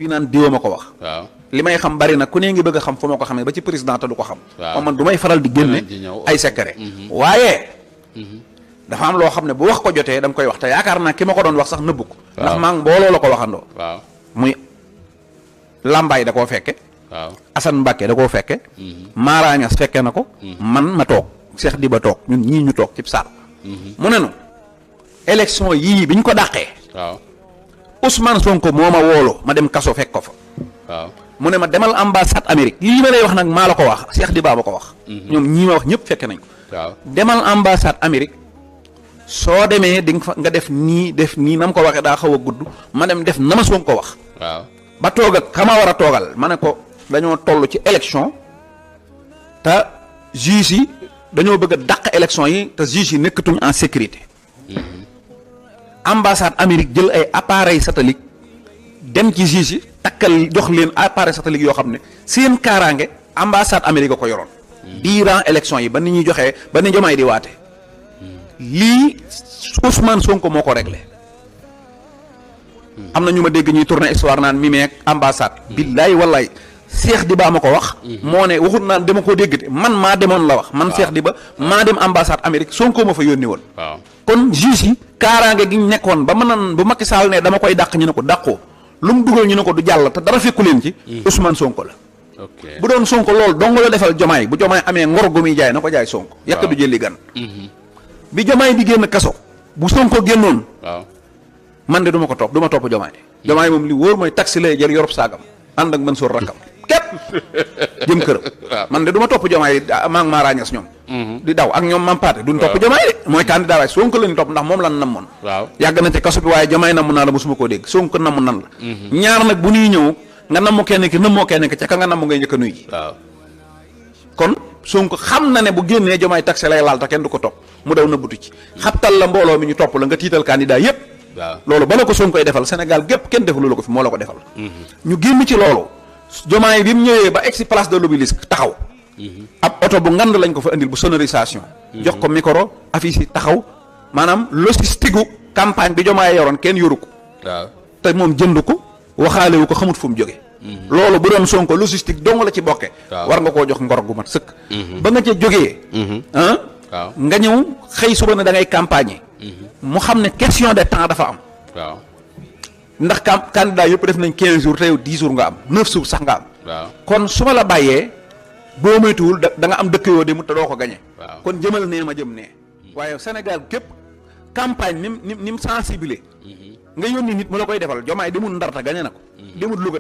fii naan diwa ma ko wax. waaw li may xam bari na ku ne ngi bëgg a xam fu ma ko xamee ba ci président te du ko xam. waaw man du may faral di génne ay secret. waaye. dafa am loo xam ne bu wax ko jotee dama koy wax te yaakaar naa ki ma ko doon wax sax nëbbu ko. ndax maa ngi mbooloo la ko waxandoo. waaw muy Lambaay da koo fekke. waaw Assane Mbacke da koo fekke. Mara Niass fekke na ko. man ma toog Cheikh Diba toog ñun ñii ñu toog ci saal. mu ne nu élection yii biñ ko dàqee. waaw Ousmane Sonko moo ma woolu ma dem kaso fekk ko fa. waaw mu ne ma demal ambassade Amérique lii ma lay wax nag maa la ko wax Cheikh Diba ma ko wax. ñoom ñii ma wax ñëpp fekke nañ ko. waaw demal ambassade Amérique soo demee di nga fa nga def nii na ma ko waxee daa xaw a gudd ma dem def na ma Sonko wax. waaw ba toog ak xama war a toogal ma ne ko dañoo toll ci élection te juges yi dañoo bëgg a dàq élection yi te juges yi nekkatuñ en sécurité. ambassade Amérique jël ay appareil satellite dem ci juges yi takkal jox leen appareil satellite yoo xam ne seen kaaraange ambassade Amérique a ko yoroon. diiran élection yi ba ni ñuy joxee ba ni Diomaye di waate. lii Ousmane Sonko moo ko réglé. am na ñu ma dégg ñuy tourner histoire naan mi meek ambassade. billaay wallaay Cheikh Diba ma ko wax. moo ne waxut naan dama koo dégg man maa demoon la wax. man Cheikh Diba maa dem ambassade Amérique Sonko ma fa yónni woon. waaw kon juge yi kaaraange gi ñu nekkoon ba mën a bu Macky Sall ne dama koy dàq ñu ne ko dàqoo lu mu dugal ñu ne ko du jàll te dara fekku leen ci. Ousmane Sonko la. ok bu doon Sonko loolu dong la defal Diomaye bu Diomaye amee ngor gu muy jaay na ko jaay Sonko. yàq du jëli gan. bi Diomaye di génn kaso bu Sonko génnoon. waaw man de du ma ko topp du ma topp Diomaye. Diomaye moom li wóor mooy taxi lay jël yorob saagam ànd ak Mansour rakkam képp jëm këram. man de du ma topp Diomaye maa ngi Mara Niass ñoom. di daw ak ñoom Mampaate duñ topp Diomaye de mooy candidat waaye Sonko lañu topp ndax moom lan namoon. waaw yàgg na ci kaso bi waaye Diomaye namm naa la mosuma koo dégg Sonko namm nan la. ñaar nag bu ñuy ñëw nga namm kenn ki nammoo kenn ki ca ka nga namm ngay njëkk a nuyu. waaw kon Sonko xam na ne bu génnee Diomaye taxi lay laal te kenn du ko topp mu daw nëbbutu ci xabtal la mbooloo mi ñu topp la nga tiital candidat yépp waaw loolu bala ko Sonko koy defal Sénégal gépp kenn defalu la ko fi moo la ko defal. ñu génn ci loolu Diomaye bi mu ñëwee ba egg si place de l'Obélisque taxaw. ab oto bu ngand lañ ko fa indil bu sonorisation. jox ko micro affiche yi taxaw maanaam logistique gu campagne bi Diomaye yoroon kenn yoru ko. waaw te moom jënd ko waxaale wu ko xamut fu mu jóge loolu bu doon Sonko logistique dong la ci bokke. war nga koo jox ngor gu mat sëkk. ba nga ca jógee. waaw nga ñëw xëy suba ne da ngay campagne. mu xam ne question de temps dafa am. waaw ndax candidat yëpp def nañ 15 jours te yow 10 jours nga am 9 jours sax nga am. waaw kon su ma la bàyyee boo moytuwul da nga am dëkk yoo demut te doo ko gañe. waaw kon jëmal nee ma jëm nee. waaye Sénégal képp campagne ni mu sensibiliser. nga yónni nit mu la koy defal Diomaye demul Ndar te gañe na ko. demul Louga.